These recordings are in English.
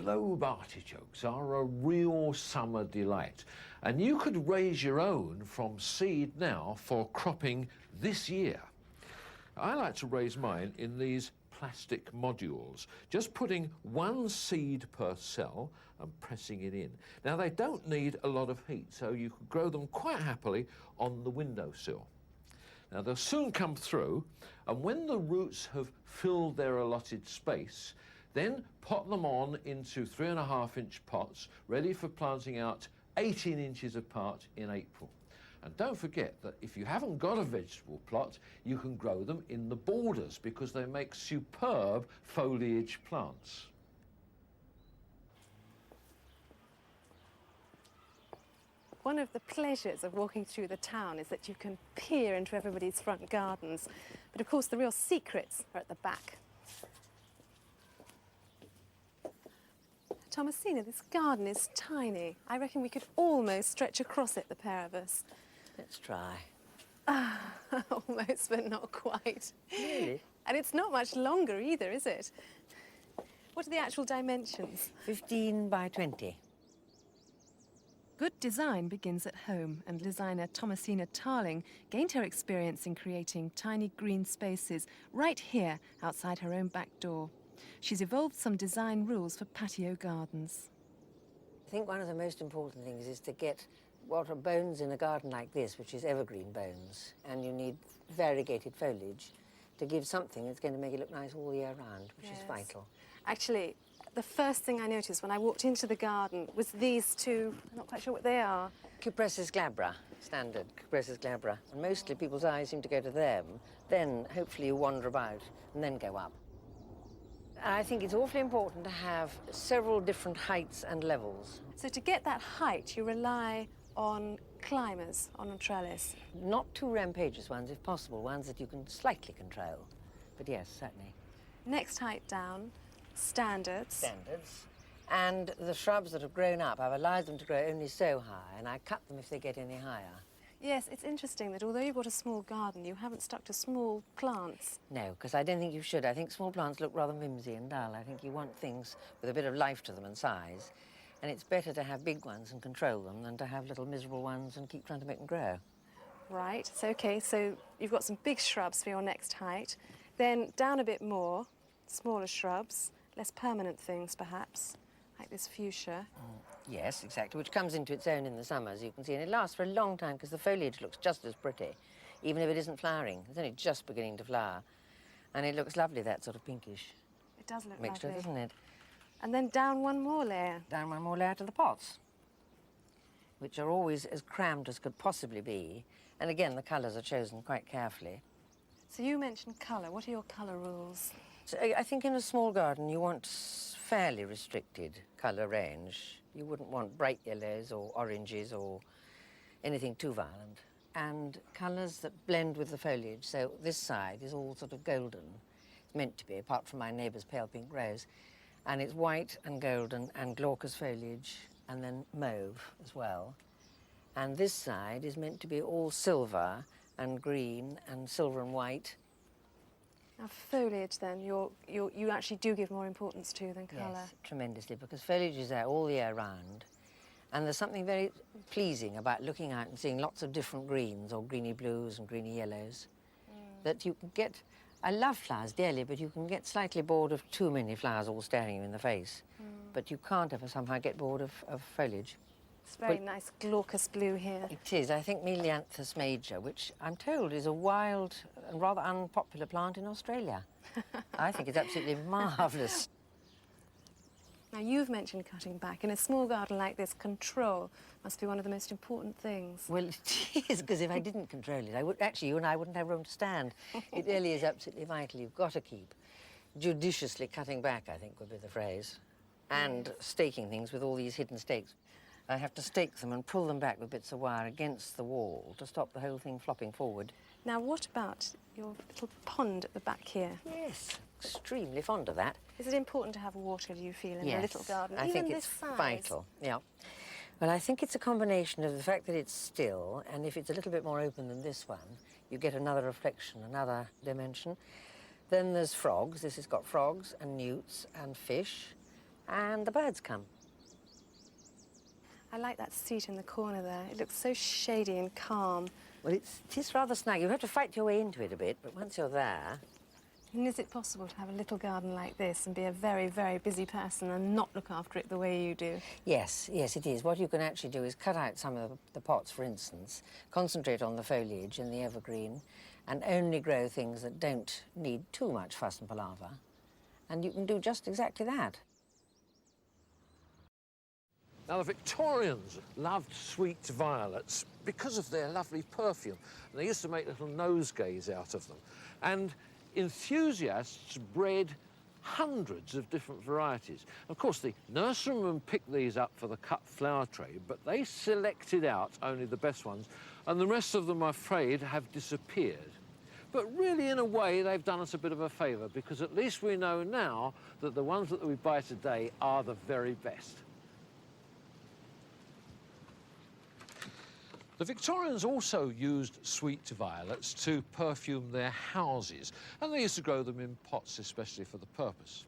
globe artichokes are a real summer delight, and you could raise your own from seed now for cropping this year. I like to raise mine in these plastic modules, just putting one seed per cell and pressing it in. Now, they don't need a lot of heat, so you can grow them quite happily on the windowsill. Now, they'll soon come through, and when the roots have filled their allotted space, then pot them on into 3.5-inch pots, ready for planting out 18 inches apart in April. And don't forget that if you haven't got a vegetable plot, you can grow them in the borders because they make superb foliage plants. One of the pleasures of walking through the town is that you can peer into everybody's front gardens. But of course, the real secrets are at the back. Thomasina, this garden is tiny. I reckon we could almost stretch across it, the pair of us. Let's try. Almost, but not quite. Really? And it's not much longer either, is it? What are the actual dimensions? 15 by 20. Good design begins at home, and designer Thomasina Tarling gained her experience in creating tiny green spaces right here outside her own back door. She's evolved some design rules for patio gardens. I think one of the most important things is to get what are bones in a garden like this, which is evergreen bones, and you need variegated foliage to give something that's going to make it look nice all year round, which is vital. Actually, the first thing I noticed when I walked into the garden was these two, I'm not quite sure what they are. Cupressus glabra, standard Cupressus glabra. And mostly people's eyes seem to go to them. Then, hopefully, you wander about and then go up. I think it's awfully important to have several different heights and levels. So to get that height, you rely on climbers on a trellis? Not too rampageous ones, if possible, ones that you can slightly control. But yes, certainly. Next height down, standards. Standards. And the shrubs that have grown up, I've allowed them to grow only so high, and I cut them if they get any higher. Yes, it's interesting that although you've got a small garden, you haven't stuck to small plants. No, because I don't think you should. I think small plants look rather mimsy and dull. I think you want things with a bit of life to them and size. And it's better to have big ones and control them than to have little miserable ones and keep trying to make them grow. Right, so OK, so you've got some big shrubs for your next height. Then down a bit more, smaller shrubs, less permanent things perhaps, like this fuchsia. Yes, exactly, which comes into its own in the summer, as you can see, and it lasts for a long time because the foliage looks just as pretty, even if it isn't flowering. It's only just beginning to flower. And it looks lovely, that sort of pinkish It does look mixture, lovely. doesn't it? And then down one more layer. Down one more layer to the pots, which are always as crammed as could possibly be. And again, the colours are chosen quite carefully. So you mentioned colour. What are your colour rules? So I think in a small garden you want fairly restricted colour range. You wouldn't want bright yellows or oranges or anything too violent. And colours that blend with the foliage. So this side is all sort of golden. It's meant to be, apart from my neighbour's pale pink rose. And it's white and golden and glaucous foliage, and then mauve as well. And this side is meant to be all silver and green and silver and white. Now, foliage, then, you actually do give more importance to than colour. Yes, tremendously, because foliage is there all year round. And there's something very pleasing about looking out and seeing lots of different greens, or greeny blues and greeny yellows, that you can get. I love flowers dearly, but you can get slightly bored of too many flowers all staring you in the face. But you can't ever somehow get bored of foliage. It's very nice glaucous blue here. It is. I think Melianthus major, which I'm told is a wild and rather unpopular plant in Australia. I think it's absolutely marvellous. Now, you've mentioned cutting back. In a small garden like this, control must be one of the most important things. Well, it is, because if I didn't control it, actually, you and I wouldn't have room to stand. It really is absolutely vital. You've got to keep judiciously cutting back, I think would be the phrase, and staking things with all these hidden stakes. I have to stake them and pull them back with bits of wire against the wall to stop the whole thing flopping forward. Now, what about your little pond at the back here? Yes, extremely fond of that. Is it important to have water, do you feel, in a little garden? I think it's vital, yeah. Well, I think it's a combination of the fact that it's still, and if it's a little bit more open than this one, you get another reflection, another dimension. Then there's frogs. This has got frogs and newts and fish and the birds come. I like that seat in the corner there. It looks so shady and calm. Well, it is rather snug. You have to fight your way into it a bit, but once you're there... And is it possible to have a little garden like this and be a very, very busy person and not look after it the way you do? Yes, yes, it is. What you can actually do is cut out some of the pots, for instance, concentrate on the foliage and the evergreen, and only grow things that don't need too much fuss and palaver. And you can do just exactly that. Now, the Victorians loved sweet violets because of their lovely perfume. And they used to make little nosegays out of them. And enthusiasts bred hundreds of different varieties. Of course, the nurserymen picked these up for the cut flower trade, but they selected out only the best ones, and the rest of them, I'm afraid, have disappeared. But really, in a way, they've done us a bit of a favour, because at least we know now that the ones that we buy today are the very best. The Victorians also used sweet violets to perfume their houses, and they used to grow them in pots especially for the purpose.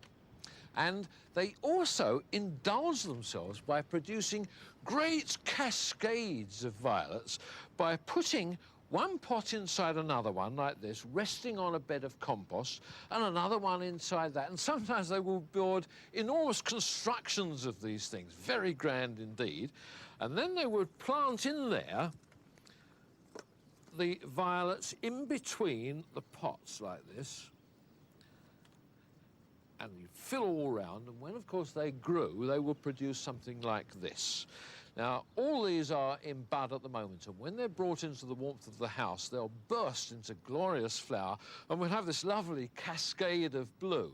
And they also indulged themselves by producing great cascades of violets by putting one pot inside another one like this, resting on a bed of compost, and another one inside that. And sometimes they will build enormous constructions of these things, very grand indeed. And then they would plant in there the violets in between the pots like this. And you fill all round, and when, of course, they grew, they would produce something like this. Now, all these are in bud at the moment, and when they're brought into the warmth of the house, they'll burst into glorious flower, and we'll have this lovely cascade of blue.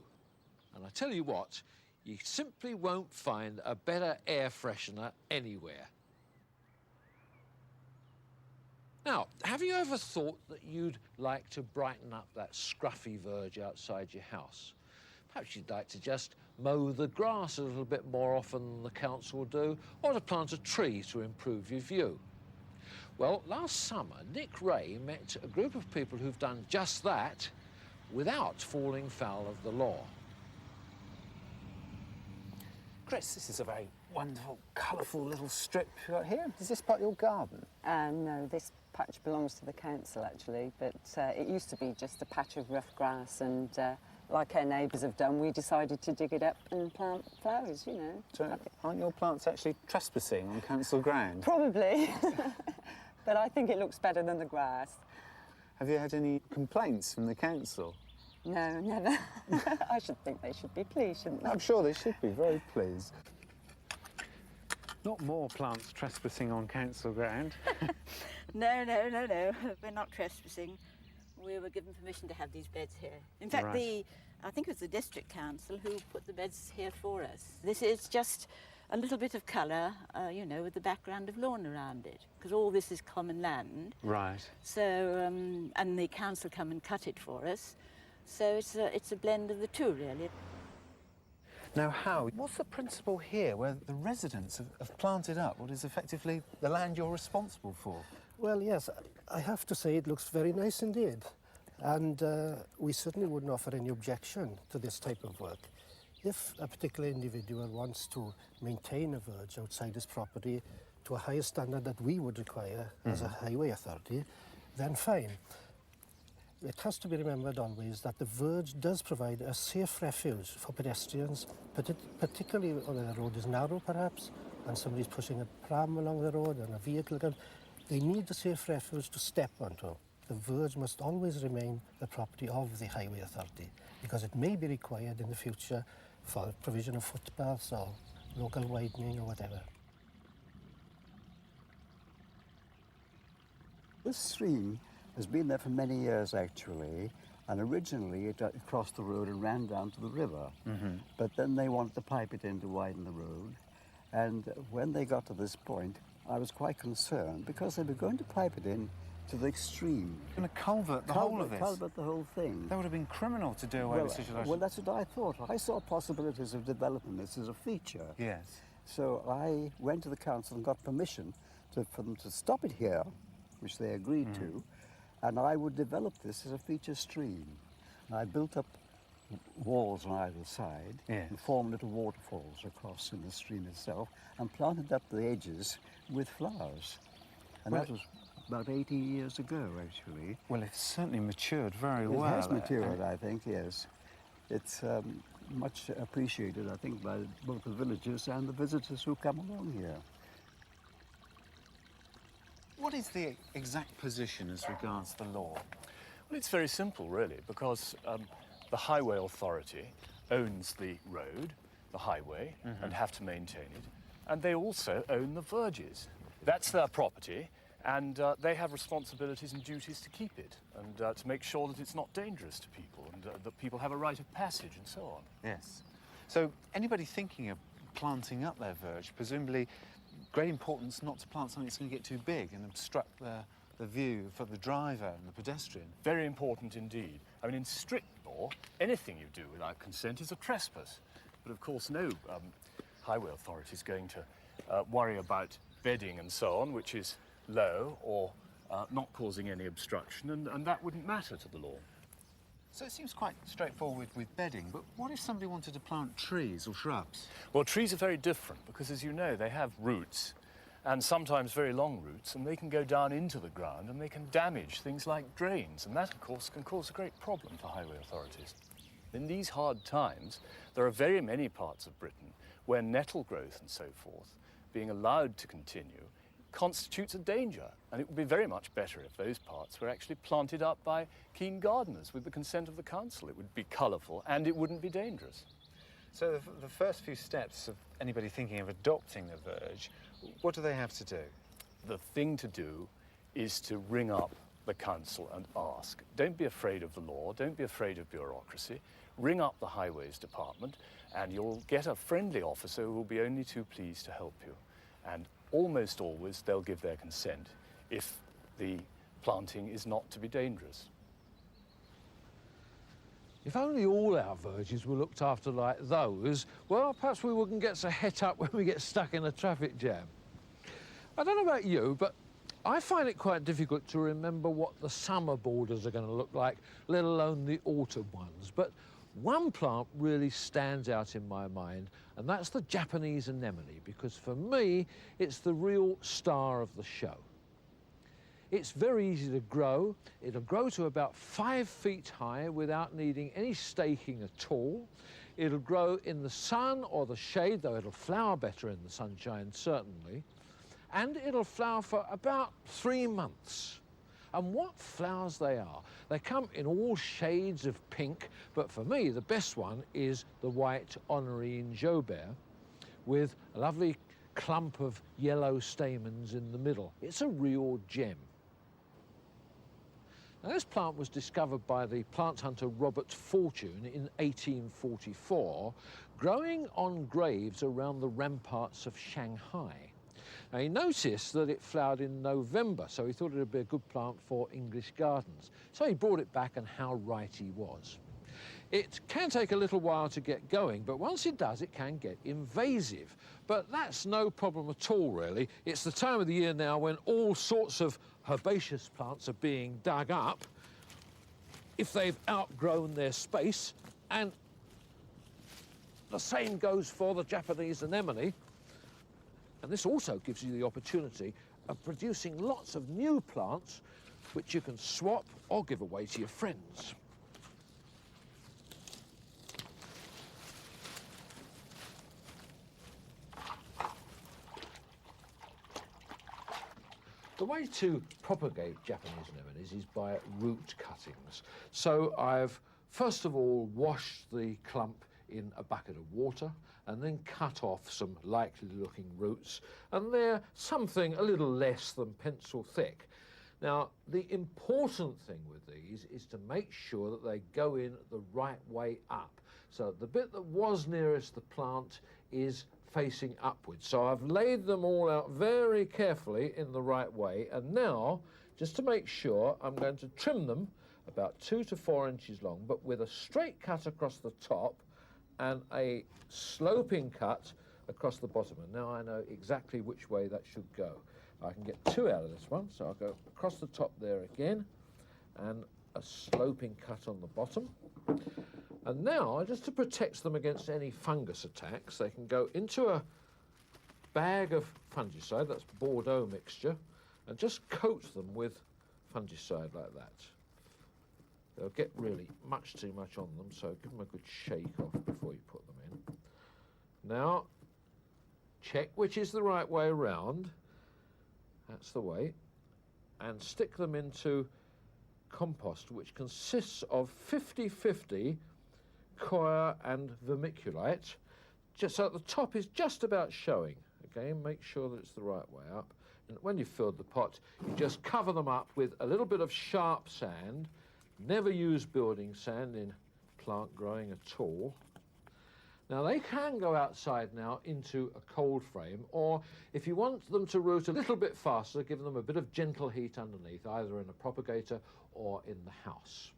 And I tell you what, you simply won't find a better air freshener anywhere. Now, have you ever thought that you'd like to brighten up that scruffy verge outside your house? Perhaps you'd like to just mow the grass a little bit more often than the council do, or to plant a tree to improve your view. Well, last summer, Wray met a group of people who've done just that without falling foul of the law. Chris, this is a very wonderful, colourful little strip you've got here. Is this part of your garden? No, this patch belongs to the council, actually, but it used to be just a patch of rough grass, and like our neighbours have done, we decided to dig it up and plant flowers, you know. So aren't your plants actually trespassing on council ground? Probably, but I think it looks better than the grass. Have you had any complaints from the council? No, never. I should think they should be pleased, shouldn't they? I'm sure they should be very pleased. Not more plants trespassing on council ground. No, we're not trespassing. We were given permission to have these beds here. In fact, Right. I think it was the district council who put the beds here for us. This is just a little bit of colour, you know, with the background of lawn around it, because all this is common land. Right. So, and the council come and cut it for us. So it's a blend of the two, really. Now, how? What's the principle here where the residents have planted up what is effectively the land you're responsible for? Well, yes, I have to say it looks very nice indeed. And we certainly wouldn't offer any objection to this type of work. If a particular individual wants to maintain a verge outside his property to a higher standard that we would require as a highway authority, then fine. It has to be remembered always that the verge does provide a safe refuge for pedestrians, particularly when the road is narrow perhaps, and somebody's pushing a pram along the road and a vehicle comes. They need a safe refuge to step onto. The verge must always remain the property of the highway authority, because it may be required in the future for provision of footpaths or local widening or whatever. This stream has been there for many years, actually, and originally it crossed the road and ran down to the river. But then they wanted to pipe it in to widen the road, and when they got to this point, I was quite concerned because they were going to pipe it in to the extreme. Going to culvert the whole of this? Culvert the whole thing. That would have been criminal to do away with such a large... Well, that's what I thought. I saw possibilities of developing this as a feature. Yes. So I went to the council and got permission for them to stop it here, which they agreed to, and I would develop this as a feature stream. And I built up walls on either side Yes. and formed little waterfalls across in the stream itself and planted up the edges with flowers. And Well, that was about 80 years ago, actually. Well, it's certainly matured very It well. has matured, I think, yes. It's much appreciated, I think, by both the villagers and the visitors who come along here. What is the exact position as regards the law? Well, it's very simple, really, because the Highway Authority owns the road, the highway, and have to maintain it. And they also own the verges. That's their property, and they have responsibilities and duties to keep it, and to make sure that it's not dangerous to people, and that people have a right of passage, and so on. Yes. So anybody thinking of planting up their verge, presumably great importance not to plant something that's going to get too big and obstruct the view for the driver and the pedestrian. Very important indeed. I mean, in strict law, anything you do without consent is a trespass. But of course, no highway authority is going to worry about bedding and so on, which is low or not causing any obstruction, and that wouldn't matter to the law. So it seems quite straightforward with bedding, but what if somebody wanted to plant trees or shrubs? Well, trees are very different because, as you know, they have roots, and sometimes very long roots, and they can go down into the ground and they can damage things like drains, and that, of course, can cause a great problem for highway authorities. In these hard times, there are very many parts of Britain where nettle growth and so forth, being allowed to continue, constitutes a danger, and it would be very much better if those parts were actually planted up by keen gardeners with the consent of the council. It would be colourful and it wouldn't be dangerous. So the first few steps of anybody thinking of adopting the verge, what do they have to do? The thing to do is to ring up the council and ask. Don't be afraid of the law, don't be afraid of bureaucracy. Ring up the highways department and you'll get a friendly officer who will be only too pleased to help you. And almost always they'll give their consent if the planting is not to be dangerous. If only all our verges were looked after like those, well, perhaps we wouldn't get so het up when we get stuck in a traffic jam. I don't know about you, but I find it quite difficult to remember what the summer borders are going to look like, let alone the autumn ones. But one plant really stands out in my mind, and that's the Japanese anemone, because for me, it's the real star of the show. It's very easy to grow. It'll grow to about 5 feet high without needing any staking at all. It'll grow in the sun or the shade, though it'll flower better in the sunshine, certainly. And it'll flower for about 3 months. And what flowers they are. They come in all shades of pink, but for me, the best one is the white Honorine Jobert with a lovely clump of yellow stamens in the middle. It's a real gem. Now, this plant was discovered by the plant hunter Robert Fortune in 1844, growing on graves around the ramparts of Shanghai. Now, he noticed that it flowered in November, so he thought it would be a good plant for English gardens. So he brought it back, and how right he was. It can take a little while to get going, but once it does, it can get invasive. But that's no problem at all, really. It's the time of the year now when all sorts of herbaceous plants are being dug up if they've outgrown their space, and the same goes for the Japanese anemone. And this also gives you the opportunity of producing lots of new plants which you can swap or give away to your friends. The way to propagate Japanese anemones is by root cuttings. So I've first of all washed the clump in a bucket of water and then cut off some likely looking roots, and they're something a little less than pencil thick. Now, the important thing with these is to make sure that they go in the right way up. So the bit that was nearest the plant is facing upwards. So I've laid them all out very carefully in the right way, and now, just to make sure, I'm going to trim them about 2 to 4 inches long, but with a straight cut across the top and a sloping cut across the bottom. And now I know exactly which way that should go. I can get 2 out of this one, so I'll go across the top there again, and a sloping cut on the bottom. And now, just to protect them against any fungus attacks, they can go into a bag of fungicide, that's Bordeaux mixture, and just coat them with fungicide like that. They'll get really much too much on them, so give them a good shake off before you put them in. Now, check which is the right way around. That's the way. And stick them into compost, which consists of 50-50 coir and vermiculite, just so the top is just about showing. Again, make sure that it's the right way up. And when you've filled the pot, you just cover them up with a little bit of sharp sand. Never use building sand in plant growing at all. Now, they can go outside now into a cold frame, or if you want them to root a little bit faster, give them a bit of gentle heat underneath, either in a propagator or in the house.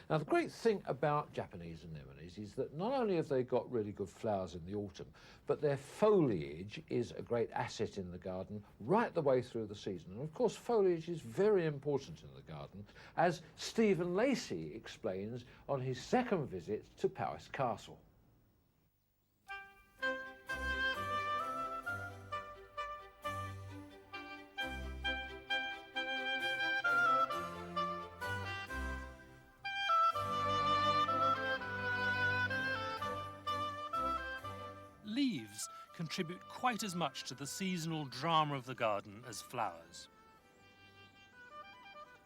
Now, the great thing about Japanese anemones is that not only have they got really good flowers in the autumn, but their foliage is a great asset in the garden right the way through the season. And of course, foliage is very important in the garden, as Stephen Lacey explains on his second visit to Powys Castle. Leaves contribute quite as much to the seasonal drama of the garden as flowers.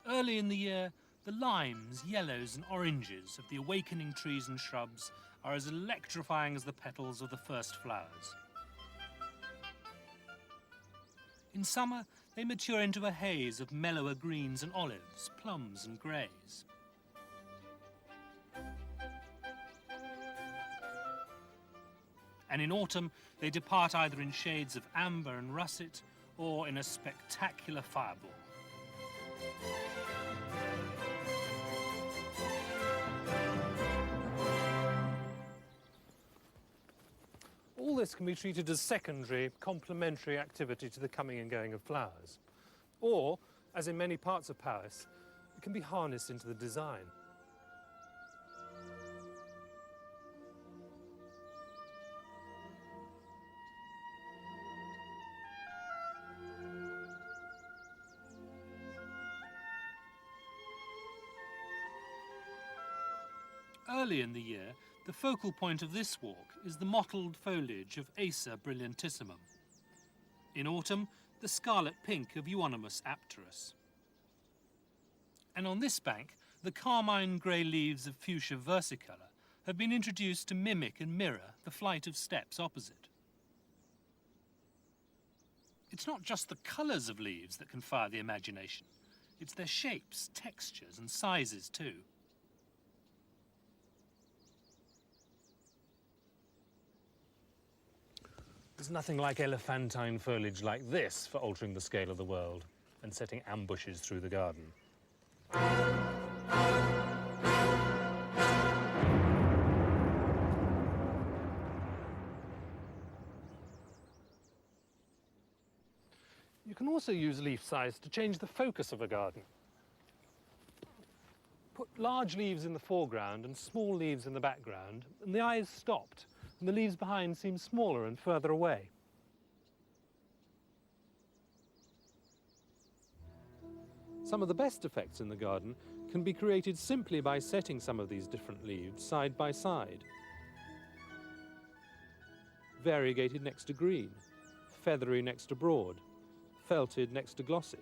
Early in the year, the limes, yellows and oranges of the awakening trees and shrubs are as electrifying as the petals of the first flowers. In summer, they mature into a haze of mellower greens and olives, plums and greys. And in autumn, they depart either in shades of amber and russet or in a spectacular fireball. All this can be treated as secondary, complementary activity to the coming and going of flowers. Or, as in many parts of Powys, it can be harnessed into the design. Early in the year, the focal point of this walk is the mottled foliage of Acer brilliantissimum. In autumn, the scarlet pink of Euonymus apterus. And on this bank, the carmine grey leaves of Fuchsia versicolor have been introduced to mimic and mirror the flight of steps opposite. It's not just the colours of leaves that can fire the imagination. It's their shapes, textures and sizes too. There's nothing like elephantine foliage like this for altering the scale of the world and setting ambushes through the garden. You can also use leaf size to change the focus of a garden. Put large leaves in the foreground and small leaves in the background, and the eye is stopped, and the leaves behind seem smaller and further away. Some of the best effects in the garden can be created simply by setting some of these different leaves side by side. Variegated next to green, feathery next to broad, felted next to glossy.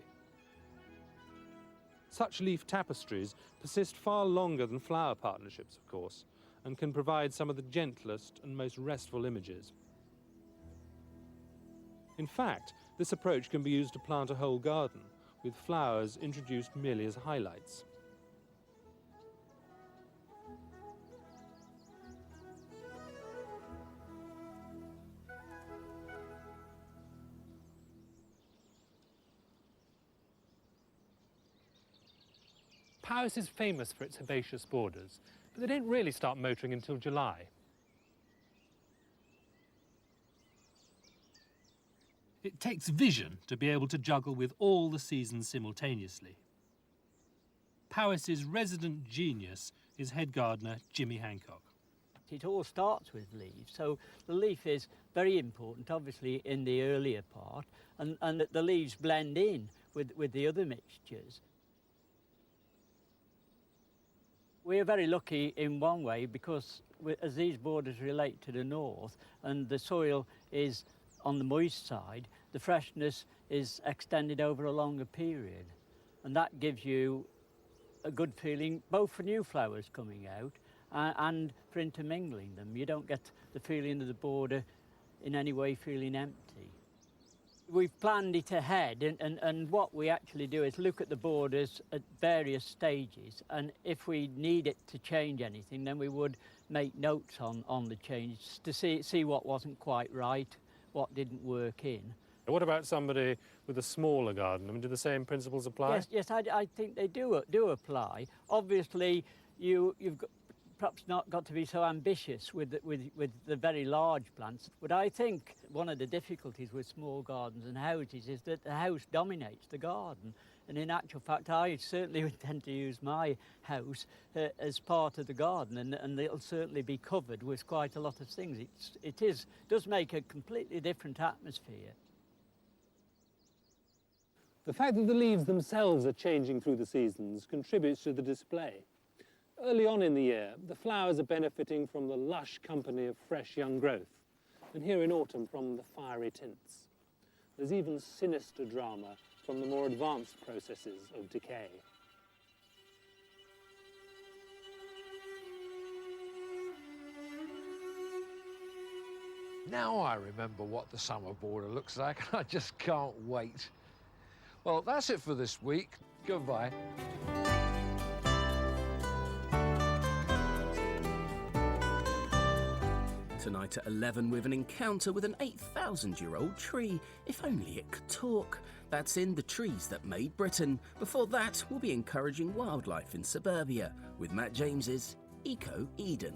Such leaf tapestries persist far longer than flower partnerships, of course, and can provide some of the gentlest and most restful images. In fact, this approach can be used to plant a whole garden, with flowers introduced merely as highlights. Powys is famous for its herbaceous borders, but they don't really start motoring until July. It takes vision to be able to juggle with all the seasons simultaneously. Powys's resident genius is head gardener Jimmy Hancock. It all starts with leaves, so the leaf is very important, obviously, in the earlier part, and the leaves blend in with the other mixtures. We're very lucky in one way because as these borders relate to the north and the soil is on the moist side, the freshness is extended over a longer period. And that gives you a good feeling both for new flowers coming out and for intermingling them. You don't get the feeling of the border in any way feeling empty. We've planned it ahead, and what we actually do is look at the borders at various stages, and if we need it to change anything, then we would make notes on the change to see what wasn't quite right, what didn't work in. What about somebody with a smaller garden? I mean, do the same principles apply? Yes, I think they do apply. Obviously, you've perhaps not got to be so ambitious with the very large plants. But I think one of the difficulties with small gardens and houses is that the house dominates the garden. And in actual fact, I certainly would tend to use my house as part of the garden, and it'll certainly be covered with quite a lot of things. It does make a completely different atmosphere. The fact that the leaves themselves are changing through the seasons contributes to the display. Early on in the year, the flowers are benefiting from the lush company of fresh young growth, and here in autumn from the fiery tints. There's even sinister drama from the more advanced processes of decay. Now I remember what the summer border looks like, and I just can't wait. Well, that's it for this week. Goodbye. Tonight at 11 with an encounter with an 8,000-year-old tree. If only it could talk. That's in The Trees That Made Britain. Before that, we'll be encouraging wildlife in suburbia with Matt James's Eco Eden.